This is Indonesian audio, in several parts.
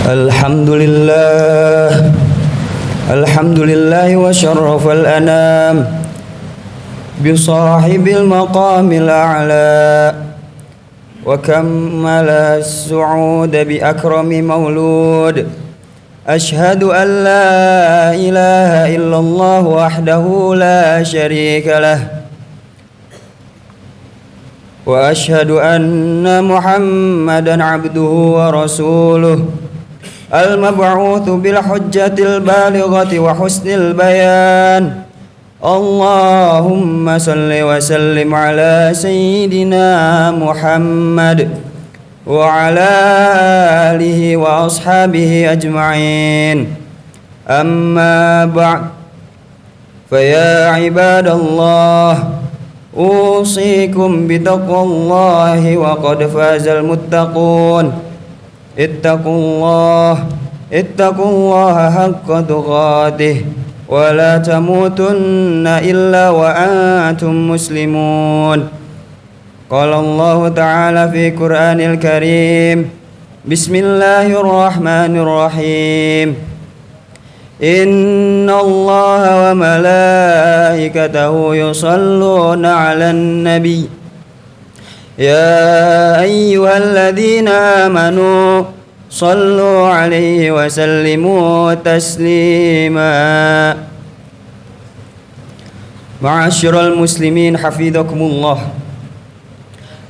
Alhamdulillah, alhamdulillah wa syarrafal anam bi sahibil maqamil a'la wa kammala as-su'ud bi akrami maulud. Ashhadu an la ilaha illallah wahdahu la syarika lah wa ashhadu anna Muhammadan abduhu wa rasuluh al-mab'utsu bil hujjatil balighati wa husnil bayan. Allahumma salli wa sallim ala sayyidina Muhammad wa ala alihi wa ashabihi ajma'in. Amma ba'd, fa ya ibadallah, usikum bitaqwallahi wa qad fazal muttaqun. Ittaqullaha haqqa tuqatih wa la tamutunna illa wa antum muslimun. Qala Allah Ta'ala fi Qur'anil Karim, Bismillahirrahmanirrahim. Inna Allaha wa malaikatahu yusalluna 'alan nabi. Ya ayyuhalladzina amanu sallu 'alaihi wa sallimu taslima. Ma'asyiral muslimin hafizakumullah.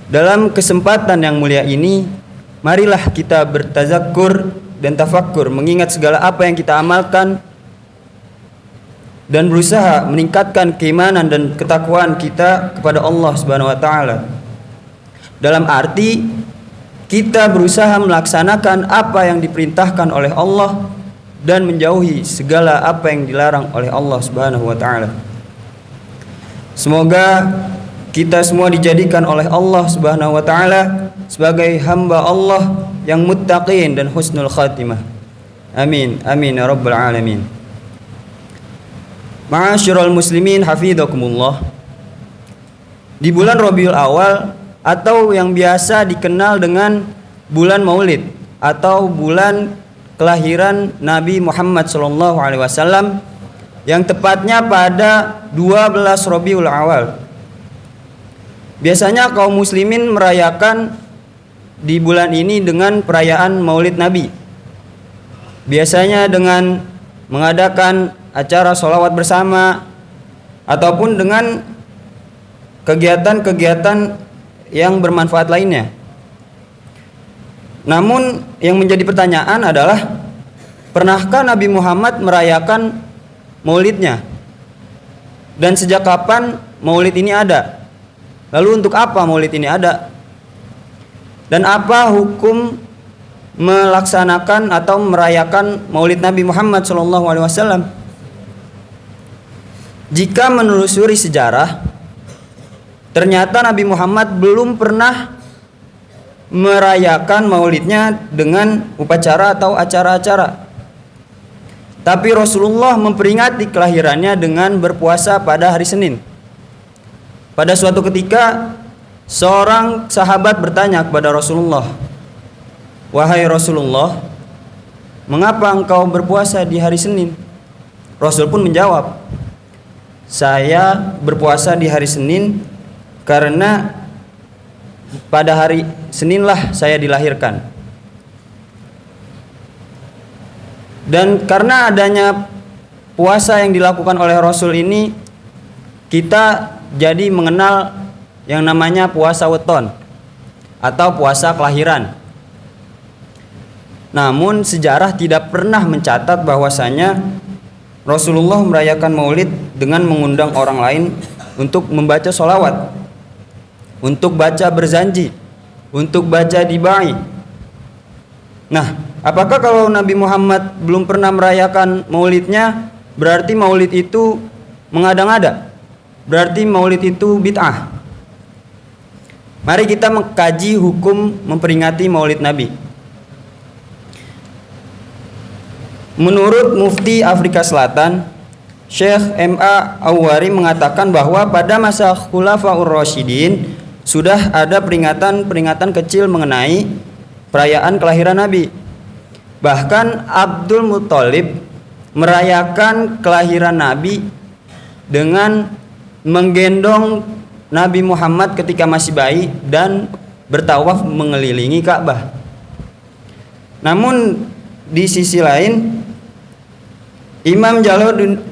Dalam kesempatan yang mulia ini, marilah kita bertazakkur dan tafakkur, mengingat segala apa yang kita amalkan dan berusaha meningkatkan keimanan dan ketakwaan kita kepada Allah Subhanahu wa taala. Dalam arti kita berusaha melaksanakan apa yang diperintahkan oleh Allah dan menjauhi segala apa yang dilarang oleh Allah Subhanahu wa taala. Semoga kita semua dijadikan oleh Allah Subhanahu wa taala sebagai hamba Allah yang muttaqin dan husnul khatimah. Amin, amin ya rabbal alamin. Ma'asyiral muslimin hafizakumullah. Di bulan Rabiul Awal atau yang biasa dikenal dengan bulan Maulid atau bulan kelahiran Nabi Muhammad SAW yang tepatnya pada 12 Rabiul Awal. Biasanya kaum muslimin merayakan di bulan ini dengan perayaan Maulid Nabi. Biasanya dengan mengadakan acara sholawat bersama ataupun dengan kegiatan-kegiatan yang bermanfaat lainnya. Namun yang menjadi pertanyaan adalah, pernahkah Nabi Muhammad merayakan Maulidnya? Dan sejak kapan Maulid ini ada? Lalu untuk apa Maulid ini ada? Dan apa hukum melaksanakan atau merayakan Maulid Nabi Muhammad SAW? Jika menelusuri sejarah, ternyata Nabi Muhammad belum pernah merayakan Maulidnya dengan upacara atau acara-acara. Tapi Rasulullah memperingati kelahirannya dengan berpuasa pada hari Senin. Pada suatu ketika, seorang sahabat bertanya kepada Rasulullah, "Wahai Rasulullah, mengapa engkau berpuasa di hari Senin?" Rasul pun menjawab, "Saya berpuasa di hari Senin karena pada hari Seninlah saya dilahirkan." Dan karena adanya puasa yang dilakukan oleh Rasul ini, kita jadi mengenal yang namanya puasa weton atau puasa kelahiran. Namun sejarah tidak pernah mencatat bahwasanya Rasulullah merayakan Maulid dengan mengundang orang lain untuk membaca sholawat, untuk baca berzanji, untuk baca dibai. Nah, apakah kalau Nabi Muhammad belum pernah merayakan Maulidnya, berarti Maulid itu mengada-ngada? Berarti Maulid itu bid'ah? Mari kita mengkaji hukum memperingati Maulid Nabi. Menurut Mufti Afrika Selatan, Syekh M.A. Awwari mengatakan bahwa pada masa Khulafaur Rasyidin sudah ada peringatan-peringatan kecil mengenai perayaan kelahiran Nabi. Bahkan Abdul Muthalib merayakan kelahiran Nabi dengan menggendong Nabi Muhammad ketika masih bayi dan bertawaf mengelilingi Ka'bah. Namun di sisi lain, Imam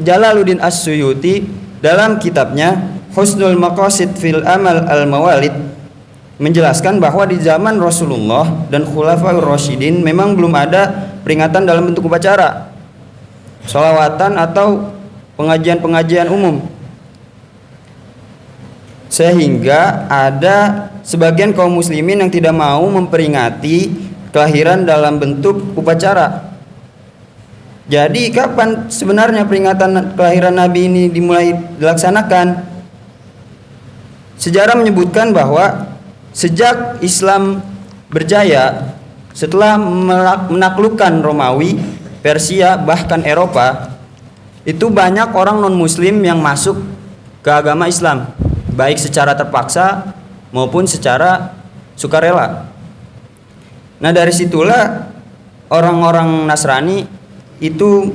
Jalaluddin As-Suyuti dalam kitabnya Husnul Maqasid fil Amal al-Mawalid menjelaskan bahwa di zaman Rasulullah dan Khulafaur Rasyidin memang belum ada peringatan dalam bentuk upacara, sholawatan atau pengajian-pengajian umum, sehingga ada sebagian kaum muslimin yang tidak mau memperingati kelahiran dalam bentuk upacara. Jadi kapan sebenarnya peringatan kelahiran Nabi ini dimulai dilaksanakan? Sejarah menyebutkan bahwa sejak Islam berjaya setelah menaklukkan Romawi, Persia, bahkan Eropa, itu banyak orang non-muslim yang masuk ke agama Islam, baik secara terpaksa maupun secara sukarela. Nah, dari situlah orang-orang Nasrani itu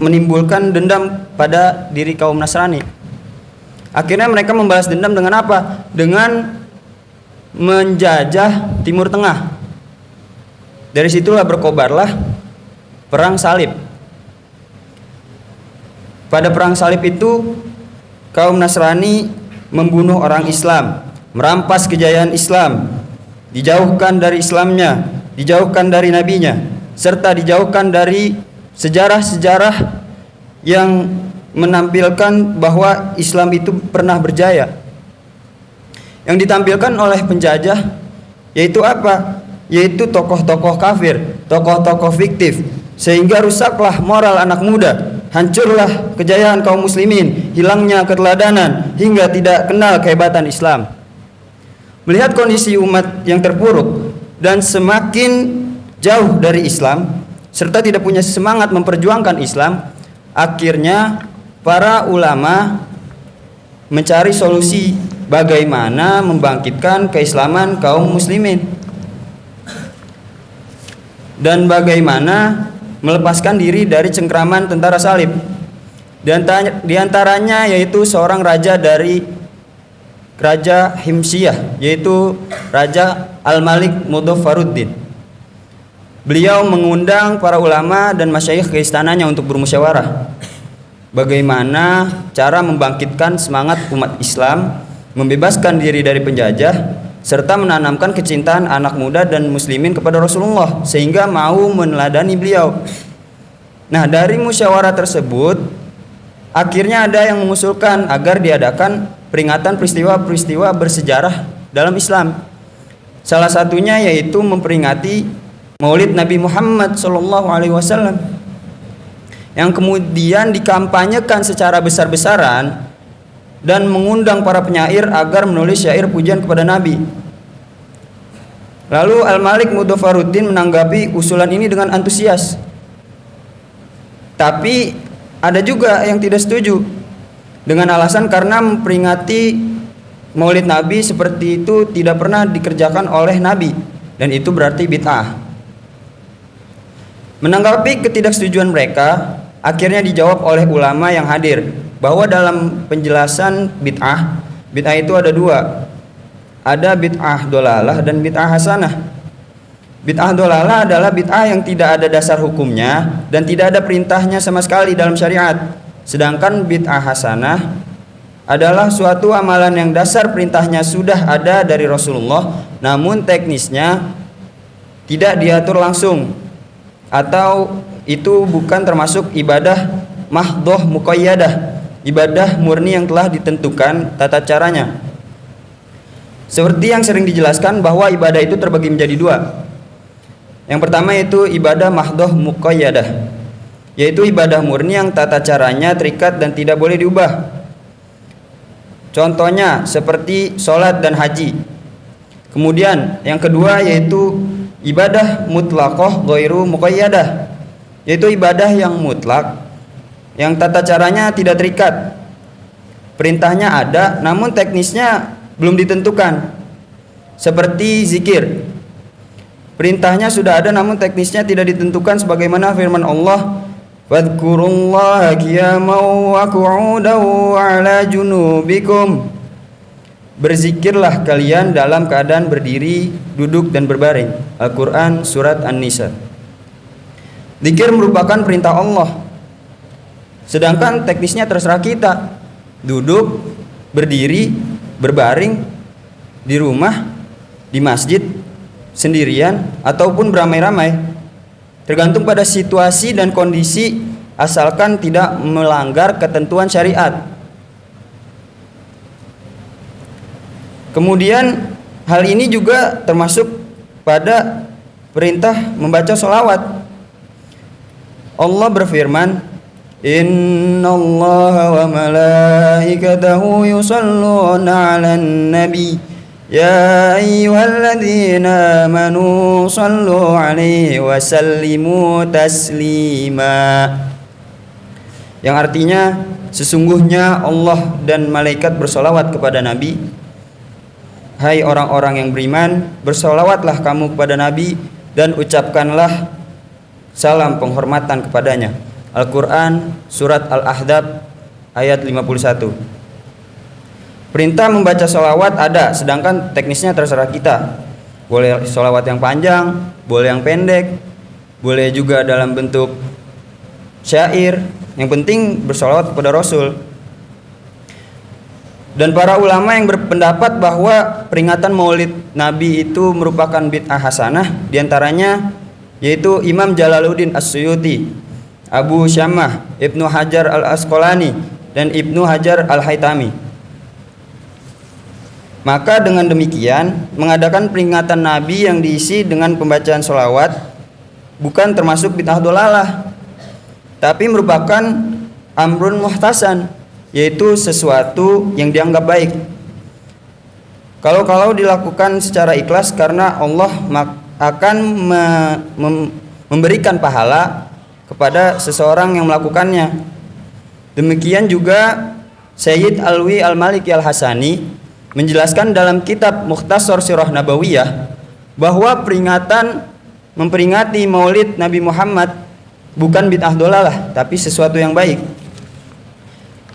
menimbulkan dendam pada diri kaum Nasrani. Akhirnya mereka membalas dendam dengan apa? Dengan menjajah Timur Tengah. Dari situlah berkobarlah perang salib. Pada perang salib itu kaum Nasrani membunuh orang Islam, merampas kejayaan Islam, dijauhkan dari Islamnya, dijauhkan dari nabinya, serta dijauhkan dari sejarah-sejarah yang menampilkan bahwa Islam itu pernah berjaya. Yang ditampilkan oleh penjajah yaitu apa? Yaitu tokoh-tokoh kafir, tokoh-tokoh fiktif, sehingga rusaklah moral anak muda, hancurlah kejayaan kaum muslimin, hilangnya keteladanan, hingga tidak kenal kehebatan Islam. Melihat kondisi umat yang terpuruk dan semakin jauh dari Islam, serta tidak punya semangat memperjuangkan Islam, akhirnya para ulama mencari solusi bagaimana membangkitkan keislaman kaum muslimin dan bagaimana melepaskan diri dari cengkraman tentara salib. Di antaranya yaitu seorang raja dari Raja Himsiyah, yaitu Raja Al-Malik Mudoffaruddin. Beliau mengundang para ulama dan masyayikh ke istananya untuk bermusyawarah bagaimana cara membangkitkan semangat umat Islam, membebaskan diri dari penjajah, serta menanamkan kecintaan anak muda dan muslimin kepada Rasulullah sehingga mau meneladani beliau. Nah, dari musyawarah tersebut akhirnya ada yang mengusulkan agar diadakan peringatan peristiwa-peristiwa bersejarah dalam Islam. Salah satunya yaitu memperingati Maulid Nabi Muhammad SAW yang kemudian dikampanyekan secara besar-besaran dan mengundang para penyair agar menulis syair pujian kepada Nabi. Lalu Al-Malik Mudoffaruddin menanggapi usulan ini dengan antusias. Tapi ada juga yang tidak setuju dengan alasan karena memperingati Maulid Nabi seperti itu tidak pernah dikerjakan oleh Nabi dan itu berarti bid'ah. Menanggapi ketidaksetujuan mereka, akhirnya dijawab oleh ulama yang hadir bahwa dalam penjelasan bid'ah itu ada dua. Ada bid'ah dolalah dan bid'ah hasanah. Bid'ah dolalah adalah bid'ah yang tidak ada dasar hukumnya dan tidak ada perintahnya sama sekali dalam syariat. Sedangkan bid'ah hasanah adalah suatu amalan yang dasar perintahnya sudah ada dari Rasulullah, namun teknisnya tidak diatur langsung, atau itu bukan termasuk ibadah mahdhoh muqayyadah, ibadah murni yang telah ditentukan tata caranya. Seperti yang sering dijelaskan bahwa ibadah itu terbagi menjadi dua. Yang pertama yaitu ibadah mahdhoh muqayyadah, yaitu ibadah murni yang tata caranya terikat dan tidak boleh diubah. Contohnya seperti sholat dan haji. Kemudian yang kedua yaitu ibadah mutlaqah ghairu muqayyadah, yaitu ibadah yang mutlak yang tata caranya tidak terikat. Perintahnya ada namun teknisnya belum ditentukan. Seperti zikir. Perintahnya sudah ada namun teknisnya tidak ditentukan sebagaimana firman Allah, "Wadhkurullaha qiyaman wa qu'udan wa 'ala junubikum." Berzikirlah kalian dalam keadaan berdiri, duduk dan berbaring. Al-Qur'an surat An-Nisa. Zikir merupakan perintah Allah. Sedangkan teknisnya terserah kita. Duduk, berdiri, berbaring di rumah, di masjid, sendirian ataupun beramai-ramai, tergantung pada situasi dan kondisi, asalkan tidak melanggar ketentuan syariat. Kemudian hal ini juga termasuk pada perintah membaca sholawat. Allah berfirman, "Innallaha wa malaikatahu yusholluna 'alan nabi ya ayyuhalladzina amanu shallu 'alaihi wa sallimu taslima." Yang artinya, sesungguhnya Allah dan malaikat bersolawat kepada Nabi. Hai orang-orang yang beriman, bersolawatlah kamu kepada Nabi dan ucapkanlah salam penghormatan kepadanya. Al-Quran surat Al-Ahzab ayat 51. Perintah membaca sholawat ada, sedangkan teknisnya terserah kita. Boleh sholawat yang panjang, boleh yang pendek, boleh juga dalam bentuk syair. Yang penting bersolawat kepada Rasul. Dan para ulama yang berpendapat bahwa peringatan Maulid Nabi itu merupakan bid'ah hasanah, diantaranya yaitu Imam Jalaluddin As-Suyuti, Abu Syamah, Ibnu Hajar Al-Asqalani, dan Ibnu Hajar Al-Haytami. Maka dengan demikian, mengadakan peringatan Nabi yang diisi dengan pembacaan sholawat bukan termasuk bid'ah dolalah, tapi merupakan amrun muhtasan, yaitu sesuatu yang dianggap baik. Kalau dilakukan secara ikhlas karena Allah akan memberikan pahala kepada seseorang yang melakukannya. Demikian juga Sayyid Alwi Al-Maliki Al-Hasani menjelaskan dalam kitab Mukhtasar Sirah Nabawiyah bahwa memperingati Maulid Nabi Muhammad bukan bid'ah dolalah, tapi sesuatu yang baik.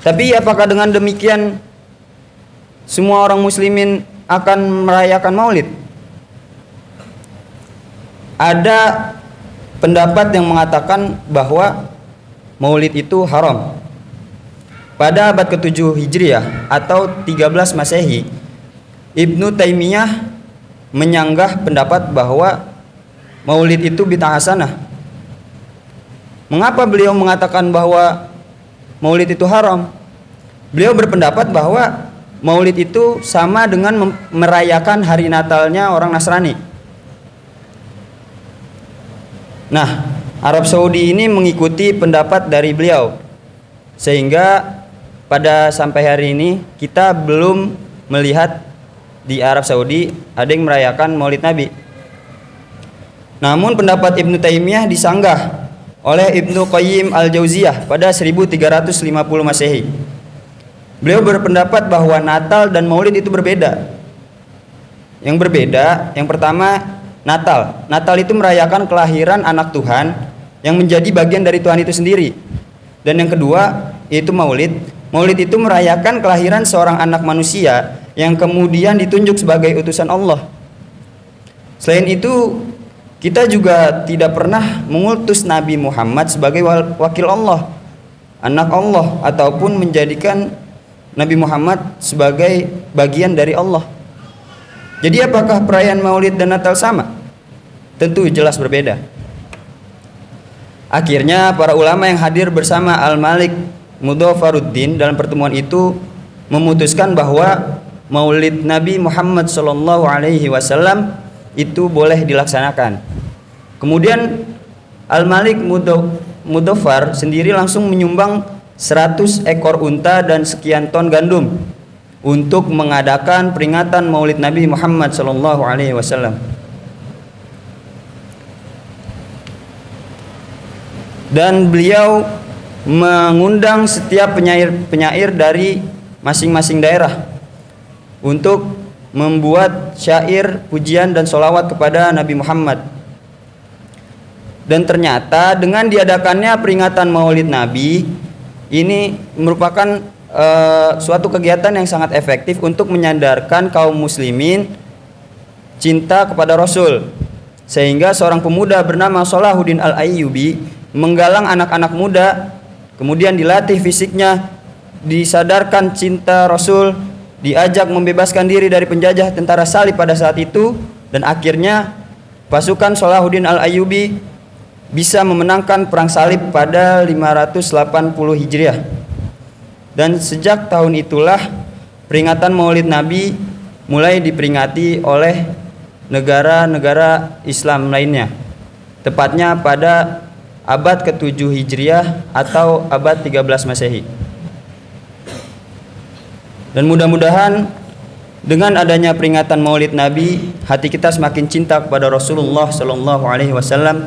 Tapi apakah dengan demikian semua orang muslimin akan merayakan Maulid? Ada pendapat yang mengatakan bahwa Maulid itu haram. Pada abad ke-7 Hijriah atau 13 Masehi, Ibnu Taimiyah menyanggah pendapat bahwa Maulid itu bid'ah hasanah. Mengapa beliau mengatakan bahwa Maulid itu haram? Beliau berpendapat bahwa Maulid itu sama dengan merayakan hari Natalnya orang Nasrani. Nah, Arab Saudi ini mengikuti pendapat dari beliau, sehingga pada sampai hari ini kita belum melihat di Arab Saudi ada yang merayakan Maulid Nabi. Namun pendapat Ibnu Taimiyah disanggah oleh Ibnu Qayyim Al-Jauziyah pada 1350 Masehi. Beliau berpendapat bahwa Natal dan Maulid itu berbeda. Yang berbeda, yang pertama Natal. Natal itu merayakan kelahiran anak Tuhan yang menjadi bagian dari Tuhan itu sendiri. Dan yang kedua yaitu Maulid. Maulid itu merayakan kelahiran seorang anak manusia yang kemudian ditunjuk sebagai utusan Allah. Selain itu, kita juga tidak pernah mengutus Nabi Muhammad sebagai wakil Allah, anak Allah, ataupun menjadikan Nabi Muhammad sebagai bagian dari Allah. Jadi apakah perayaan Maulid dan Natal sama? Tentu jelas berbeda. Akhirnya para ulama yang hadir bersama Al-Malik Mudhafaruddin dalam pertemuan itu memutuskan bahwa Maulid Nabi Muhammad SAW itu boleh dilaksanakan. Kemudian Al-Malik Mudhafar sendiri langsung menyumbang 100 ekor unta dan sekian ton gandum untuk mengadakan peringatan Maulid Nabi Muhammad SAW. Dan beliau mengundang setiap penyair dari masing-masing daerah untuk membuat syair pujian dan sholawat kepada Nabi Muhammad Dan ternyata dengan diadakannya peringatan Maulid Nabi ini merupakan suatu kegiatan yang sangat efektif untuk menyadarkan kaum muslimin cinta kepada Rasul. Sehingga seorang pemuda bernama Salahuddin Al-Ayyubi menggalang anak-anak muda, kemudian dilatih fisiknya, disadarkan cinta Rasul, diajak membebaskan diri dari penjajah tentara salib pada saat itu, dan akhirnya pasukan Salahuddin Al-Ayyubi bisa memenangkan perang salib pada 580 Hijriah. Dan sejak tahun itulah peringatan Maulid Nabi mulai diperingati oleh negara-negara Islam lainnya, tepatnya pada abad ke-7 Hijriah atau abad 13 Masehi. Dan mudah-mudahan dengan adanya peringatan Maulid Nabi, hati kita semakin cinta kepada Rasulullah Shallallahu Alaihi Wasallam,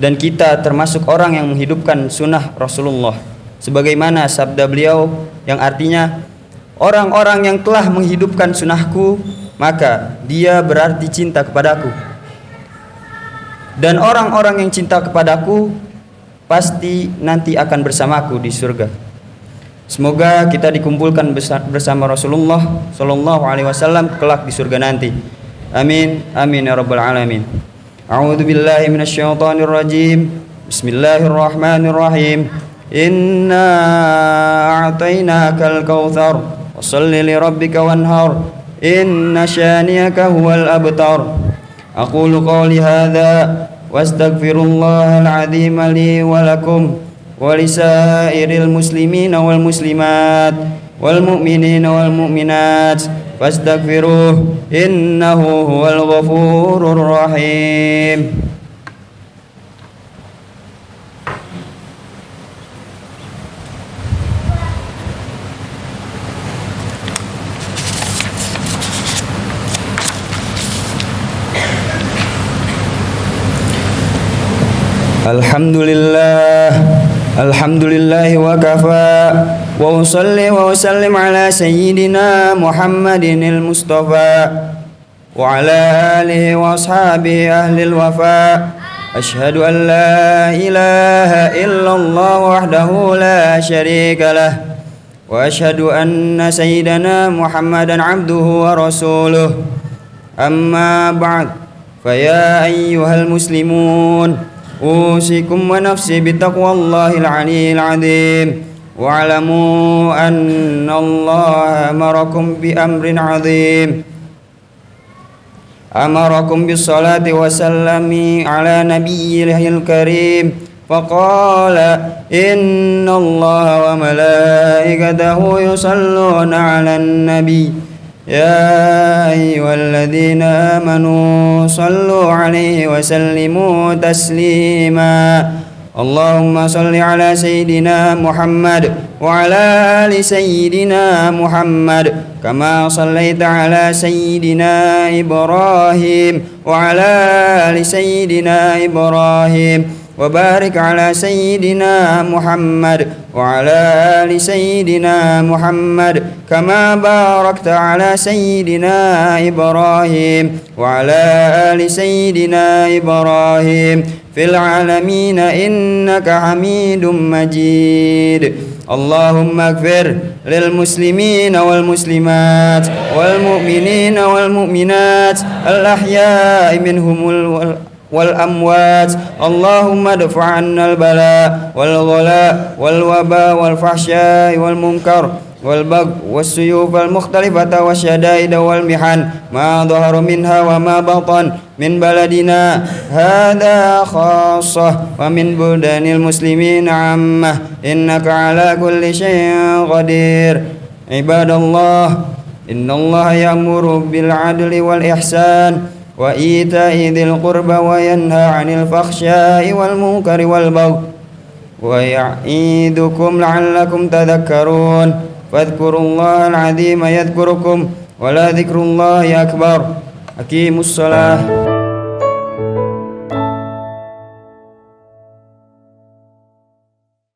dan kita termasuk orang yang menghidupkan sunnah Rasulullah, sebagaimana sabda beliau yang artinya, orang-orang yang telah menghidupkan sunnahku maka dia berarti cinta kepadaku, dan orang-orang yang cinta kepadaku pasti nanti akan bersamaku di surga. Semoga kita dikumpulkan bersama Rasulullah Shallallahu Alaihi Wasallam kelak di surga nanti. Amin, amin ya rabbal alamin. A'udzu billahi minasyaitonir rajim. Bismillahirrahmanirrahim. Inna a'tainakal kautsar washalli li rabbika wanhar. Inna syaniyaka huwal abtar. Aqulu qawli hadza wastaghfirullahal azim li wa lakum wa lisairil muslimina wal muslimat wal mu'minina wal mu'minat fastaghfiruh innahu huwal ghafurur rahim. Alhamdulillah wa kafa wa usalli wa usallim ala sayyidina Muhammadinil Mustafa wa ala alihi wa ashabihi ahlil wafa. Ashhadu an la ilaha illallah wahdahu la syarika lah wa ashhadu anna sayyidana Muhammadan abduhu wa rasuluh. Amma ba'd, fa ya ayyuhal muslimun, أوصيكم ونفسي بتقوى الله العلي العظيم واعلموا أن الله أمركم بأمر عظيم أمركم بالصلاة والسلام على نبيه الكريم فقال إن الله وملائكته يصلون على النبي يا أيها الذين آمنوا صلوا عليه وسلموا تسليما اللهم صل على سيدنا محمد وعلى آل سيدنا محمد كما صليت على سيدنا إبراهيم وعلى آل سيدنا إبراهيم وبارك على سيدنا محمد وعلى آل سيدنا محمد كما باركت على سيدنا إبراهيم وعلى آل سيدنا إبراهيم في العالمين إنك حميد مجيد. اللهم اغفر للمسلمين والمسلمات والمؤمنين والمؤمنات الأحياء منهم والأموات. اللهم ادفع عنا البلاء والغلاء والوباء والفحشاء والمنكر والبغي والسيوف المختلفة والشدائد والمحن ما ظهر منها وما بطن من بلدنا هذا خاصة ومن بلدان المسلمين عامة إنك على كل شيء قدير. عباد الله، إن الله يأمر بالعدل والإحسان وإيتاء ذي القربى وينهى عن الفحشاء والمنكر والبغي ويعظكم لعلكم تذكرون. فاذكروا الله العظيم يذكركم ولذكر الله أكبر. أقيموا الصلاة.